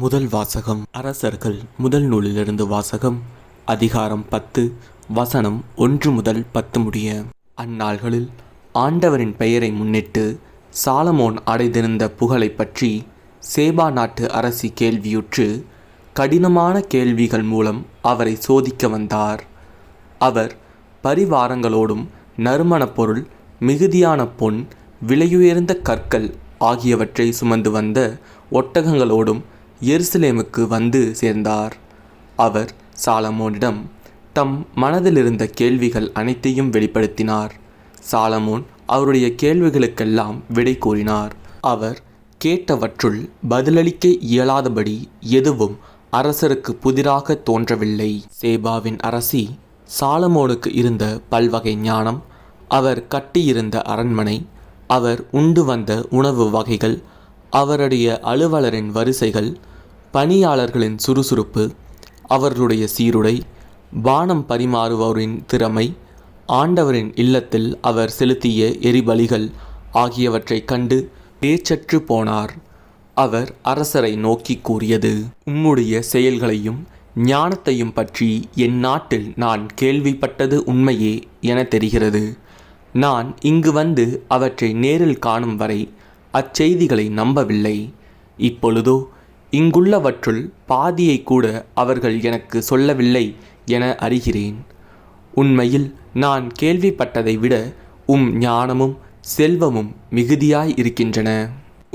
முதல் வாசகம். அரசர்கள் முதல் நூலிலிருந்து வாசகம். அதிகாரம் 10, வசனம் 1 முதல் 10 முடிய. அந்நாள்களில் ஆண்டவரின் பெயரை முன்னிட்டு சாலமோன் அடைந்திருந்த புகழை பற்றி சேபா நாட்டு அரசி கேள்வியுற்று கடினமான கேள்விகள் மூலம் அவரை சோதிக்க வந்தார். அவர் பரிவாரங்களோடும் நறுமணப் பொருள், மிகுதியான பொன், விலையுயர்ந்த கற்கள் ஆகியவற்றை சுமந்து வந்த ஒட்டகங்களோடும் எருசலேமுக்கு வந்து சேர்ந்தார். அவர் சாலமோனிடம் தம் மனதிலிருந்த கேள்விகள் அனைத்தையும் வெளிப்படுத்தினார். சாலமோன் அவருடைய கேள்விகளுக்கெல்லாம் விடை கூறினார். அவர் கேட்டவற்றுள் பதிலளிக்க இயலாதபடி எதுவும் அரசருக்கு புதிராக தோன்றவில்லை. சேபாவின் அரசி சாலமோனுக்கு இருந்த பல்வகை ஞானம், அவர் கட்டியிருந்த அரண்மனை, அவர் உண்டு வந்த உணவு வகைகள், அவருடைய அலுவலரின் வரிசைகள், பணியாளர்களின் சுறுசுறுப்பு, அவர்களுடைய சீருடை, பானம் பரிமாறுவோரின் திறமை, ஆண்டவரின் இல்லத்தில் அவர் செலுத்திய எரிபலிகள் ஆகியவற்றை கண்டு பேச்சற்று போனார். அவர் அரசரை நோக்கி கூறியது: உம்முடைய செயல்களையும் ஞானத்தையும் பற்றி என் நாட்டில் நான் கேள்விப்பட்டது உண்மையே என தெரிகிறது. நான் இங்கு வந்து அவற்றை நேரில் காணும் வரை அச்செய்திகளை நம்பவில்லை. இப்பொழுதோ இங்குள்ளவற்றுள் பாதியை கூட அவர்கள் எனக்கு சொல்லவில்லை என அறிகிறேன். உண்மையில் நான் கேள்விப்பட்டதை விட உம் ஞானமும் செல்வமும் மிகுதியாய் இருக்கின்றன.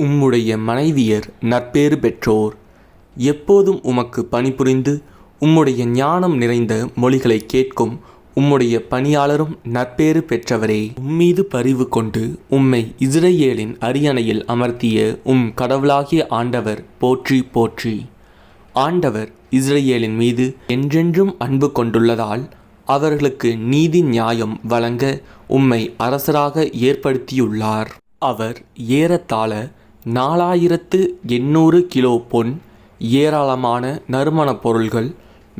உம்முடைய மனைவியர் நற்பேறு பெற்றோர். எப்போதும் உமக்கு பணிபுரிந்து உம்முடைய ஞானம் நிறைந்த மொழிகளை கேட்கும் உம்முடைய பணியாளரும் நற்பேறு பெற்றவரே. உம்மீது பரிவு கொண்டு உம்மை இஸ்ரேலின் அரியணையில் அமர்த்திய உம் கடவுளாகிய ஆண்டவர் போற்றி போற்றி. ஆண்டவர் இஸ்ரேலின் மீது என்றென்றும் அன்பு கொண்டுள்ளதால் அவர்களுக்கு நீதி நியாயம் வழங்க உம்மை அரசராக ஏற்படுத்தியுள்ளார். அவர் ஏறத்தாழ 4800 கிலோ பொன், ஏராளமான நறுமணப் பொருள்கள்,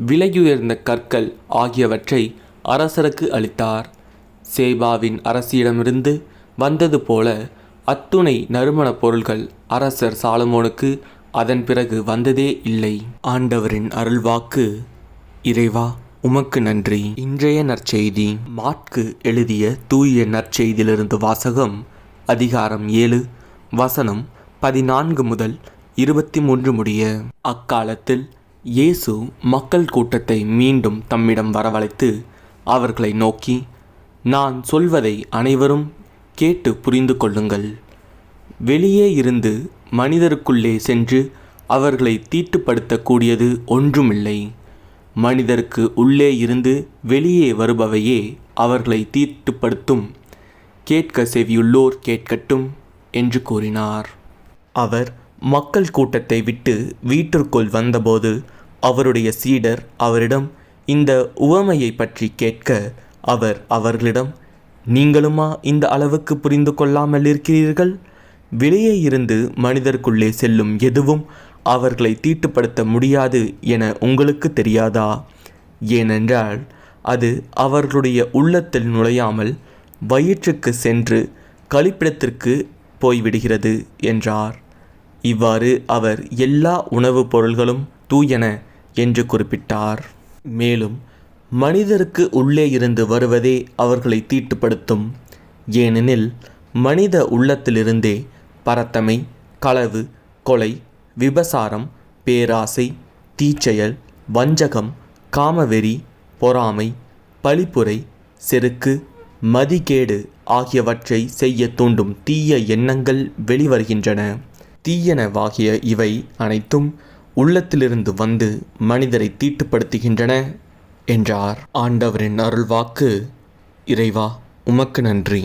விலையுயர்ந்த கற்கள் ஆகியவற்றை அரசருக்கு அளித்தார். சேபாவின் அரசியிடமிருந்து வந்தது போல அத்துணை நறுமணப் பொருள்கள் அரசர் சாலமோனுக்கு அதன் பிறகு வந்ததே இல்லை. ஆண்டவரின் அருள்வாக்கு. இறைவா, உமக்கு நன்றி. இன்றைய நற்செய்தி. மாற்கு எழுதிய தூய நற்செய்தியிலிருந்து வாசகம். அதிகாரம் 7, வசனம் 14 முதல் 23 முடிய. அக்காலத்தில் இயேசு மக்கள் கூட்டத்தை மீண்டும் தம்மிடம் வரவழைத்து அவர்களை நோக்கி, நான் சொல்வதை அனைவரும் கேட்டு புரிந்து கொள்ளுங்கள். வெளியே இருந்து மனிதருக்குள்ளே சென்று அவர்களை தீட்டுப்படுத்தக்கூடியது ஒன்றுமில்லை. மனிதருக்கு உள்ளே இருந்து வெளியே வருபவையே அவர்களை தீட்டுப்படுத்தும். கேட்க செவியுள்ளோர் கேட்கட்டும் என்று கூறினார். அவர் மக்கள் கூட்டத்தை விட்டு வீட்டிற்குள் வந்தபோது அவருடைய சீடர் அவரிடம் இந்த உவமையை பற்றி கேட்க, அவர் அவர்களிடம், நீங்களுமா இந்த அளவுக்கு புரிந்து கொள்ளாமல் இருக்கிறீர்கள்? வெளியே இருந்து மனிதருக்குள்ளே செல்லும் எதுவும் அவர்களை தீட்டுப்படுத்த முடியாது என உங்களுக்கு தெரியாதா? ஏனென்றால் அது அவர்களுடைய உள்ளத்தில் நுழையாமல் வயிற்றுக்கு சென்று கழிப்பிடத்திற்கு போய்விடுகிறது என்றார். இவ்வாறு அவர் எல்லா உணவுப் பொருள்களும் தூயன என்று குறிப்பிட்டார். மேலும் மனிதருக்கு உள்ளே இருந்து வருவதே அவர்களை தீட்டுப்படுத்தும். ஏனெனில் மனித உள்ளத்திலிருந்தே பரத்தமை, களவு, கொலை, விபசாரம், பேராசை, தீச்செயல், வஞ்சகம், காமவெறி, பொறாமை, பழிப்புரை, செருக்கு, மதிகேடு ஆகியவற்றை செய்ய தூண்டும் தீய எண்ணங்கள் வெளிவருகின்றன. தீயனவாகிய இவை அனைத்தும் உள்ளத்திலிருந்து வந்து மனிதரை தீட்டுப்படுத்துகின்றன என்றார். ஆண்டவரின் அருள்வாக்கு. இறைவா, உமக்கு நன்றி.